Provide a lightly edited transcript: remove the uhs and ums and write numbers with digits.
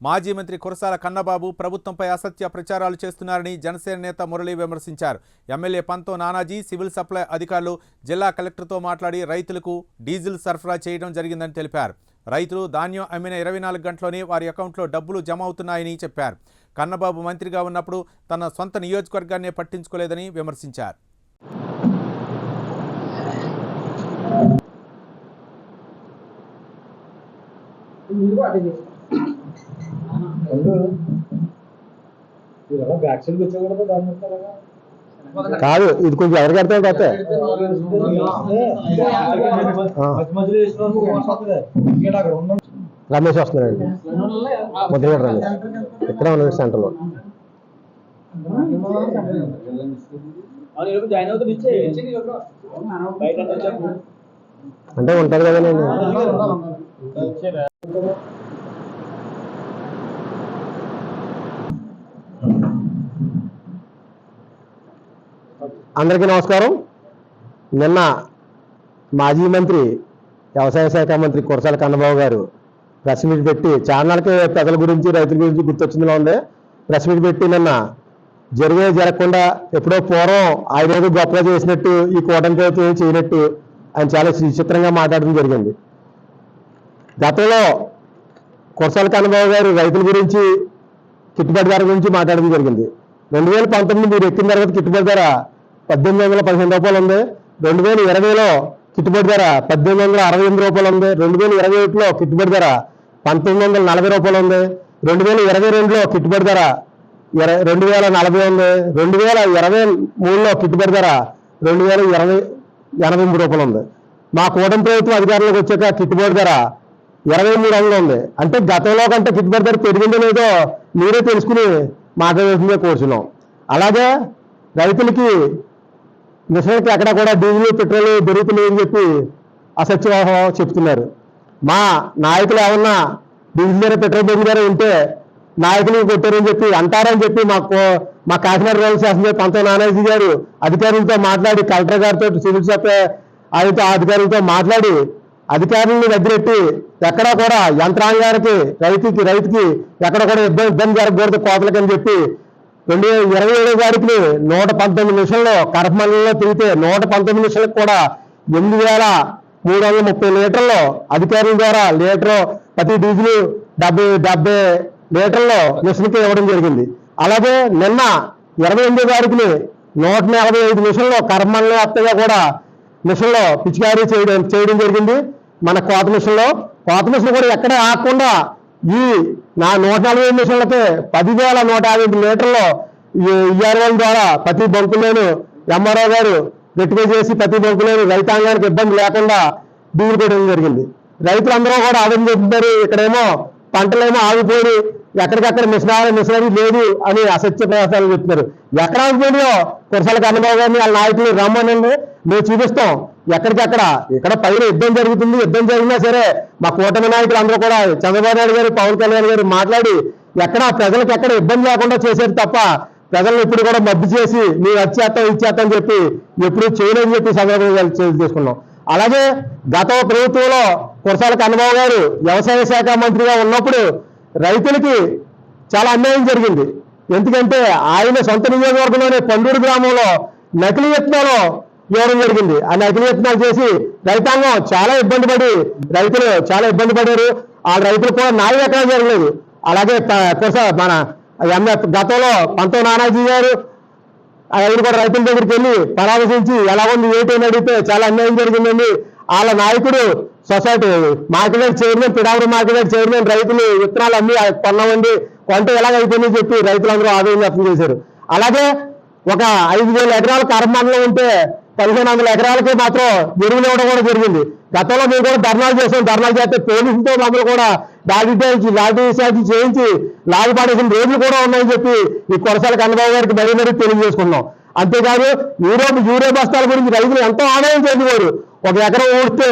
మాజీ మంత్రి కురసాల కన్నబాబు ప్రభుత్వంపై అసత్య ప్రచారాలు చేస్తున్నారని జనసేన నేత మురళి విమర్శించారు. ఎమ్మెల్యే పంతో నానాజీ సివిల్ సప్లై అధికారులు జిల్లా కలెక్టర్తో మాట్లాడి రైతులకు డీజిల్ సరఫరా చేయడం జరిగిందని తెలిపారు. రైతులు ధాన్యం అమ్మిన 24 గంటల్లోనే వారి అకౌంట్లో డబ్బులు జమ అవుతున్నాయని చెప్పారు. కన్నబాబు మంత్రిగా ఉన్నప్పుడు తన సొంత నియోజకవర్గాన్ని పట్టించుకోలేదని విమర్శించారు. కాదు ఇది కొంచెం ఎవరికి అర్థం కాదు. రమేష్ వస్తున్నారండి, ముద్రగడ రమేష్ ఇక్కడ ఉన్నాడు సెంటర్లో. అంటే ఉంటారు కదా నేను. అందరికీ నమస్కారం. నిన్న మాజీ మంత్రి వ్యవసాయ శాఖ మంత్రి కురసాల కన్నబాబు గారు ప్రెస్ మీట్ పెట్టి ఛానల్కి ప్రజల గురించి రైతుల గురించి గుర్తొచ్చిందిలో ఉంది. ప్రెస్ మీట్ పెట్టి నిన్న జరగకుండా ఎప్పుడో పూర్వం ఆయన ఏదో గొప్పగా చేసినట్టు ఈ కూటమితో చేయనట్టు ఆయన చాలా విచిత్రంగా మాట్లాడడం జరిగింది. గతంలో కురసాల కన్నబాబు గారు రైతుల గురించి గిట్టుబాటు ధర గురించి మాట్లాడడం జరిగింది. 2019 మీరు ఎక్కిన తర్వాత గిట్టుబాటు ధర 1815 రూపాయలు ఉంది. 2020లో గిట్టుబాటు ధర 1868 రూపాయలు ఉంది. 2021లో గిట్టుబాటు ధర 1940 రూపాయలు ఉంది. 2022లో గిట్టుబాటు ధర 2040 ఉంది. 2023లో గిట్టుబాటు ధర 2083 రూపాయలు ఉంది. మా కూటమి ప్రభుత్వం అధికారంలోకి వచ్చాక గిట్టుబాటు ధర 2300 ఉంది. అంటే గతంలో కంటే గిట్టుబాటు ధర పెరిగిందో లేదో మీరే తెలుసుకుని మాట్లాడాల్సిందే కోరుచున్నాం. అలాగే రైతులకి మిషన్కి ఎక్కడ కూడా డీజిల్ పెట్రోల్ దొరుకుతున్నాయని చెప్పి అసత్యవాహం చెప్తున్నారు. మా నాయకులు ఏమన్నా డీజిల్ ధర పెట్రోల్ బంక్ ధర ఉంటే నాయకులు కొట్టారని చెప్పి అంటారని చెప్పి మా కాకినాడ రూరల్ శాసనసభ్యులు పంతో నానాజీ గారు అధికారులతో మాట్లాడి కలెక్టర్ గారితో సివిల్ సప్లై అధికారులతో మాట్లాడి అధికారులను దగ్గరెట్టి ఎక్కడా కూడా యంత్రాంగానికి రైతుకి ఎక్కడ కూడా ఇబ్బంది జరగకూడదు కోతలకని చెప్పి 2027 తారీఖుని 119 నిమిషంలో కడప మండలంలో తిరిగితే 119 నిమిషాలకు కూడా 8330 లీటర్లు అధికారుల ద్వారా లీటరు ప్రతి డీజిల్ 70 లీటర్లు మిషన్కి ఇవ్వడం జరిగింది. అలాగే నిన్న 28 తారీఖుని 145 నిమిషంలో కడప మండలం వ్యాప్తంగా కూడా మిషన్లో పిచికారీ చేయడం జరిగింది. మన కోత మిషన్ కూడా ఎక్కడ ఆగకుండా ఈ 140 మిషన్లకి 10,150 లీటర్లు ఈఆర్ఓల ద్వారా ప్రతి బంకులోను ఎంఆర్ఓ గారు వెరిఫై చేసి ప్రతి బంకులోను రైతాంగానికి ఇబ్బంది లేకుండా డీజిల్ కొట్టడం జరిగింది. రైతులందరూ కూడా ఆవేదన చెప్తున్నారు. ఇక్కడేమో పంటలేమో ఆగిపోయి ఎక్కడికక్కడ మిషనరీ లేదు అని అసత్య ప్రయాసాలు చెప్తున్నారు. ఎక్కడ ఆగిపోయినాయో కురసాల కన్నబాబు గారిని వాళ్ళ నాయకులు రమ్మనండి, మేము చూపిస్తాం. ఎక్కడికక్కడ ఇక్కడ పైన యుద్ధం జరుగుతుంది. యుద్ధం జరిగినా సరే మా కూటమి నాయకులు అందరూ కూడా చంద్రబాబు నాయుడు గారు పవన్ కళ్యాణ్ గారు మాట్లాడి ఎక్కడ ప్రజలకు ఎక్కడ ఇబ్బంది లేకుండా చేసేది తప్ప ప్రజలను ఎప్పుడు కూడా మబ్బు చేసి మీరు ఇచ్చేస్తాం అని చెప్పి ఎప్పుడు చేయలేదని చెప్పి సందర్భంగా చేసుకున్నాం. అలాగే గత ప్రభుత్వంలో కురసాల కన్నబాబు గారు వ్యవసాయ శాఖ మంత్రిగా ఉన్నప్పుడు రైతులకి చాలా అన్యాయం జరిగింది. ఎందుకంటే ఆయన సొంత నియోజకవర్గంలోనే పండూరు గ్రామంలో నకిలీ విత్తనాలు ఇవ్వడం జరిగింది. ఆ నకిలీ విత్తనాలు చేసి రైతాంగం చాలా ఇబ్బంది పడారు. ఆ రైతులు కూడా న్యాయం ఎక్కడ జరగలేదు. అలాగే గతంలో పంతో నానాజీ గారు ఆయన కూడా రైతుల దగ్గరికి వెళ్ళి పరామర్శించి ఎలా ఉంది ఏంటని అడిగితే చాలా అన్యాయం జరిగిందండి. వాళ్ళ నాయకుడు సొసైటీ మార్కెట్ చైర్మన్ పిడావరి మార్కెట్ చైర్మన్ రైతులు విత్తనాలు అమ్మి కొన్నామండి, కొంట ఎలాగైపోయిందని చెప్పి రైతులందరూ ఆవేదన వ్యక్తం చేశారు. అలాగే ఒక 5,000 ఎకరాల కర్మంలో ఉంటే 1,500 ఎకరాలకి మాత్రం ఎరువులు ఇవ్వడం కూడా జరిగింది. గతంలో మేము కూడా ధర్నాలు చేస్తే పోలీసులతో మమ్మల్ని కూడా లాఠీ చేయించి లాభపడేసిన రోజులు కూడా ఉన్నాయని చెప్పి ఈ కురసాల కన్నబాబు గారికి మరీ తెలియజేసుకున్నాం. అంతేకాదు యూరియా బస్తాల గురించి రైతులు ఎంతో ఆదాయం చెందుకోరు. ఒక ఎకరం ఊడితే